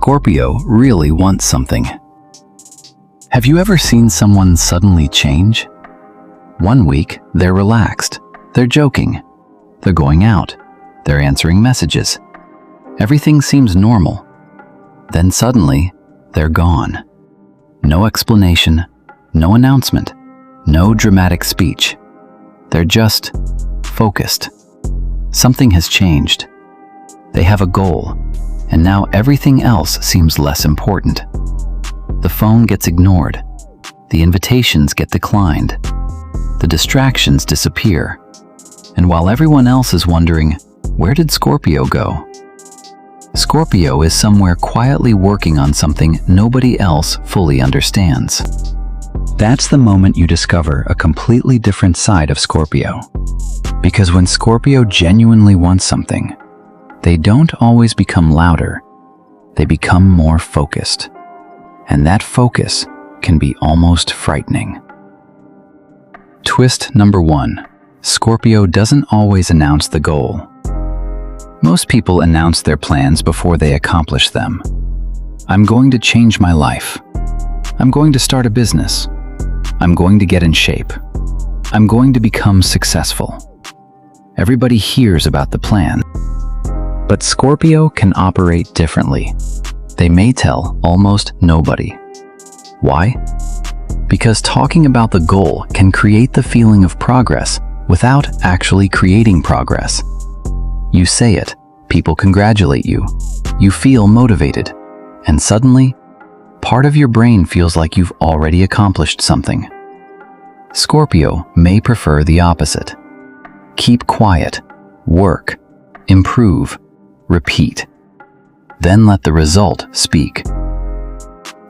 Scorpio really wants something. Have you ever seen someone suddenly change? One week, they're relaxed, they're joking, they're going out, they're answering messages. Everything seems normal. Then suddenly, they're gone. No explanation, no announcement, no dramatic speech. They're just focused. Something has changed. They have a goal, and now everything else seems less important. The phone gets ignored. The invitations get declined. The distractions disappear. And while everyone else is wondering, where did Scorpio go? Scorpio is somewhere quietly working on something nobody else fully understands. That's the moment you discover a completely different side of Scorpio. Because when Scorpio genuinely wants something, they don't always become louder, they become more focused. And that focus can be almost frightening. Twist number 1. Scorpio doesn't always announce the goal. Most people announce their plans before they accomplish them. I'm going to change my life. I'm going to start a business. I'm going to get in shape. I'm going to become successful. Everybody hears about the plan. But Scorpio can operate differently. They may tell almost nobody. Why? Because talking about the goal can create the feeling of progress without actually creating progress. You say it, people congratulate you, you feel motivated, and suddenly, part of your brain feels like you've already accomplished something. Scorpio may prefer the opposite. Keep quiet, work, improve, repeat. Then let the result speak.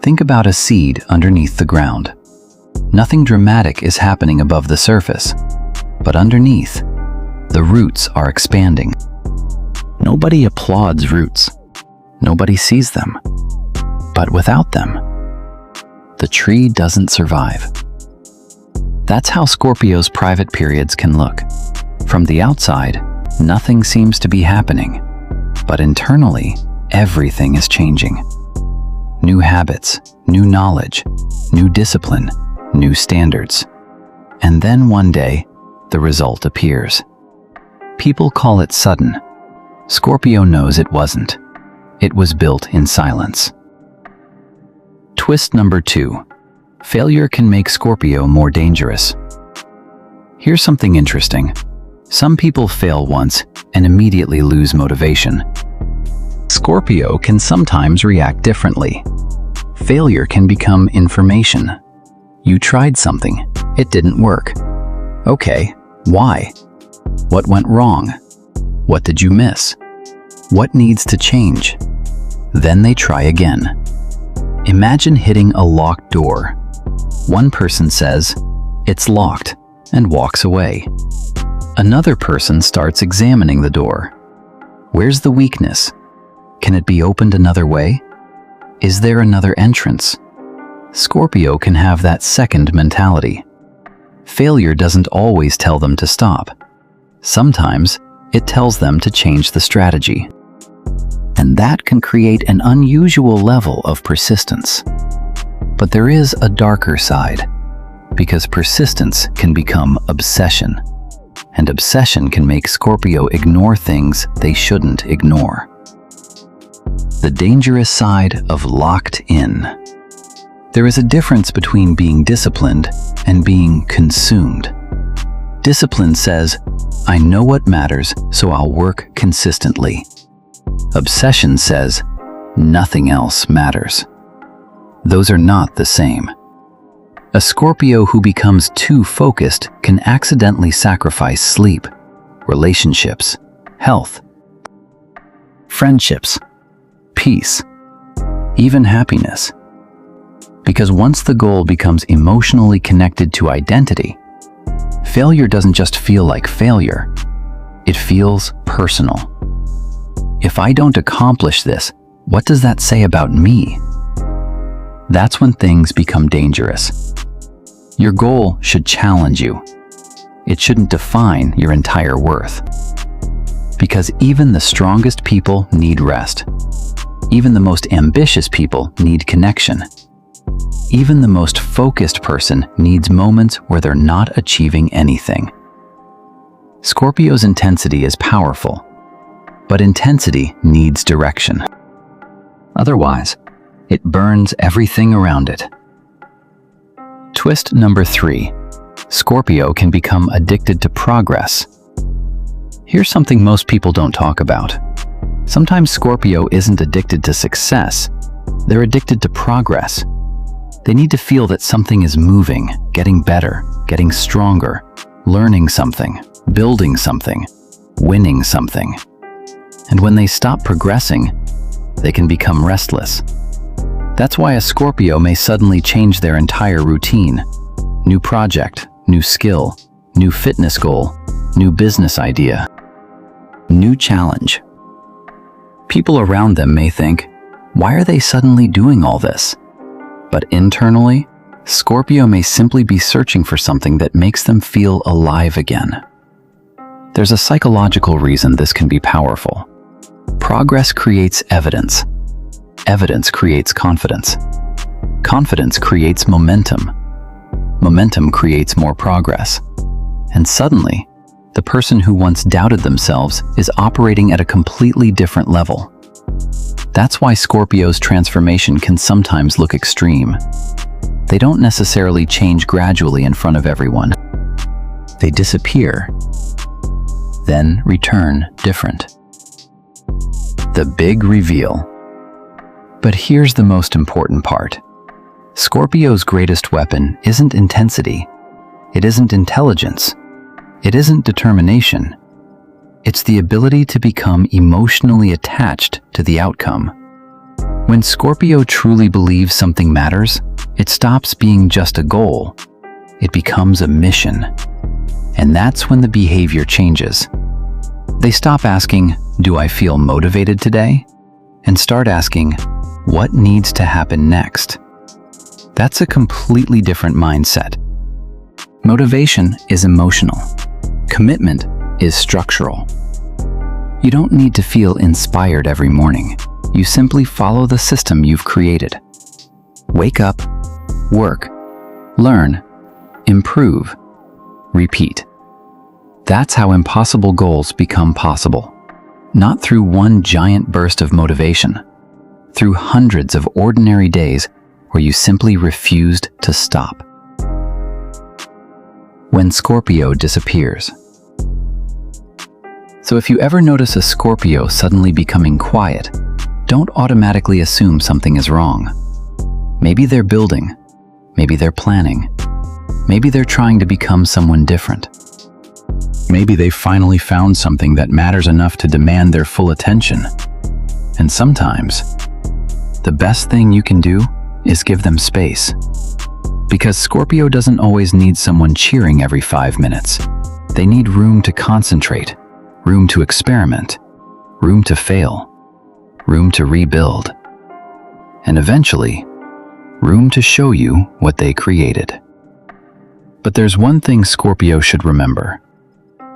Think about a seed underneath the ground. Nothing dramatic is happening above the surface, but underneath, the roots are expanding. Nobody applauds roots. Nobody sees them. But without them, the tree doesn't survive. That's how Scorpio's private periods can look. From the outside, nothing seems to be happening, but internally, everything is changing. New habits, new knowledge, new discipline, new standards. And then one day, the result appears. People call it sudden. Scorpio knows it wasn't. It was built in silence. Twist number 2. Failure can make Scorpio more dangerous. Here's something interesting. Some people fail once and immediately lose motivation. Scorpio can sometimes react differently. Failure can become information. You tried something. It didn't work. Okay, why? What went wrong? What did you miss? What needs to change? Then they try again. Imagine hitting a locked door. One person says, "It's locked," and walks away. Another person starts examining the door. Where's the weakness? Can it be opened another way? Is there another entrance? Scorpio can have that second mentality. Failure doesn't always tell them to stop. Sometimes it tells them to change the strategy. And that can create an unusual level of persistence. But there is a darker side, because persistence can become obsession. And obsession can make Scorpio ignore things they shouldn't ignore. The dangerous side of locked in. There is a difference between being disciplined and being consumed. Discipline says, I know what matters, so I'll work consistently. Obsession says, nothing else matters. Those are not the same. A Scorpio who becomes too focused can accidentally sacrifice sleep, relationships, health, friendships, peace, even happiness. Because once the goal becomes emotionally connected to identity, failure doesn't just feel like failure, it feels personal. If I don't accomplish this, what does that say about me? That's when things become dangerous. Your goal should challenge you. It shouldn't define your entire worth. Because even the strongest people need rest. Even the most ambitious people need connection. Even the most focused person needs moments where they're not achieving anything. Scorpio's intensity is powerful, but intensity needs direction. Otherwise, it burns everything around it. Twist number 3. Scorpio can become addicted to progress. Here's something most people don't talk about. Sometimes Scorpio isn't addicted to success. They're addicted to progress. They need to feel that something is moving, getting better, getting stronger, learning something, building something, winning something. And when they stop progressing, they can become restless. That's why a Scorpio may suddenly change their entire routine. New project, new skill, new fitness goal, new business idea, new challenge. People around them may think, why are they suddenly doing all this? But internally, Scorpio may simply be searching for something that makes them feel alive again. There's a psychological reason this can be powerful. Progress creates evidence. Evidence creates confidence. Confidence creates momentum. Momentum creates more progress. And suddenly, the person who once doubted themselves is operating at a completely different level. That's why Scorpio's transformation can sometimes look extreme. They don't necessarily change gradually in front of everyone. They disappear, then return different. The big reveal. But here's the most important part. Scorpio's greatest weapon isn't intensity. It isn't intelligence. It isn't determination. It's the ability to become emotionally attached to the outcome. When Scorpio truly believes something matters, it stops being just a goal. It becomes a mission. And that's when the behavior changes. They stop asking, "Do I feel motivated today?" and start asking, "What needs to happen next?" That's a completely different mindset. Motivation is emotional. Commitment is structural. You don't need to feel inspired every morning. You simply follow the system you've created. Wake up, work, learn, improve, repeat. That's how impossible goals become possible. Not through one giant burst of motivation, through hundreds of ordinary days where you simply refused to stop. When Scorpio disappears. So if you ever notice a Scorpio suddenly becoming quiet, don't automatically assume something is wrong. Maybe they're building, maybe they're planning, maybe they're trying to become someone different. Maybe they finally found something that matters enough to demand their full attention. And sometimes, the best thing you can do is give them space. Because Scorpio doesn't always need someone cheering every 5 minutes. They need room to concentrate, room to experiment, room to fail, room to rebuild, and eventually, room to show you what they created. But there's one thing Scorpio should remember.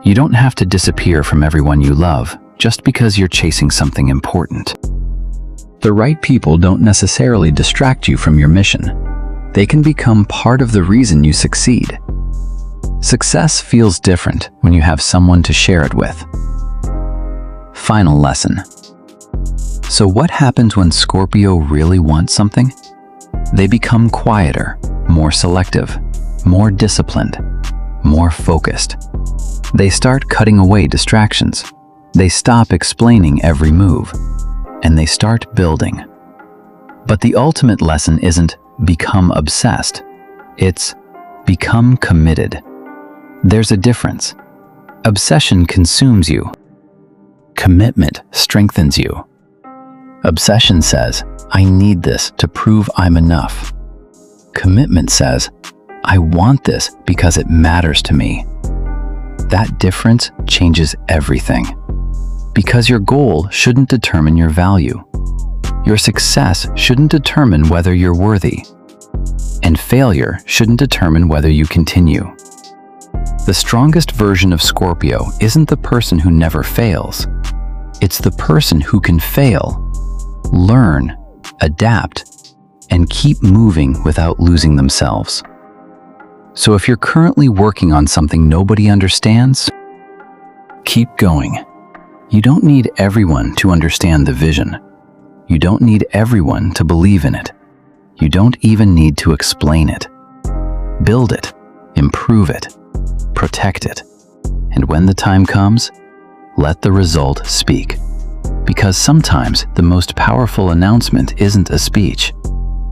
You don't have to disappear from everyone you love just because you're chasing something important. The right people don't necessarily distract you from your mission. They can become part of the reason you succeed. Success feels different when you have someone to share it with. Final lesson. So what happens when Scorpio really wants something? They become quieter, more selective, more disciplined, more focused. They start cutting away distractions. They stop explaining every move, and they start building. But the ultimate lesson isn't become obsessed. It's become committed. There's a difference. Obsession consumes you. Commitment strengthens you. Obsession says, "I need this to prove I'm enough." Commitment says, "I want this because it matters to me." That difference changes everything. Because your goal shouldn't determine your value. Your success shouldn't determine whether you're worthy. And failure shouldn't determine whether you continue. The strongest version of Scorpio isn't the person who never fails. It's the person who can fail, learn, adapt, and keep moving without losing themselves. So if you're currently working on something nobody understands, keep going. You don't need everyone to understand the vision. You don't need everyone to believe in it. You don't even need to explain it. Build it, improve it, protect it. And when the time comes, let the result speak. Because sometimes the most powerful announcement isn't a speech.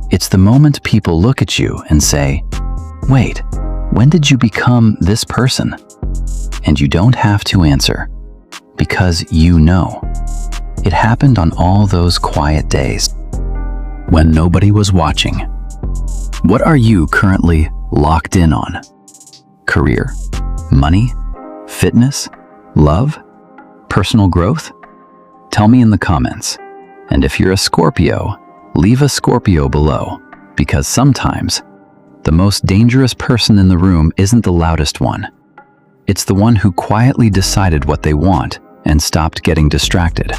It's the moment people look at you and say, "Wait, when did you become this person?" And you don't have to answer, because you know. It happened on all those quiet days when nobody was watching. What are you currently locked in on? Career? Money? Fitness? Love? Personal growth? Tell me in the comments. And if you're a Scorpio, leave a Scorpio below, because sometimes the most dangerous person in the room isn't the loudest one. It's the one who quietly decided what they want and stopped getting distracted.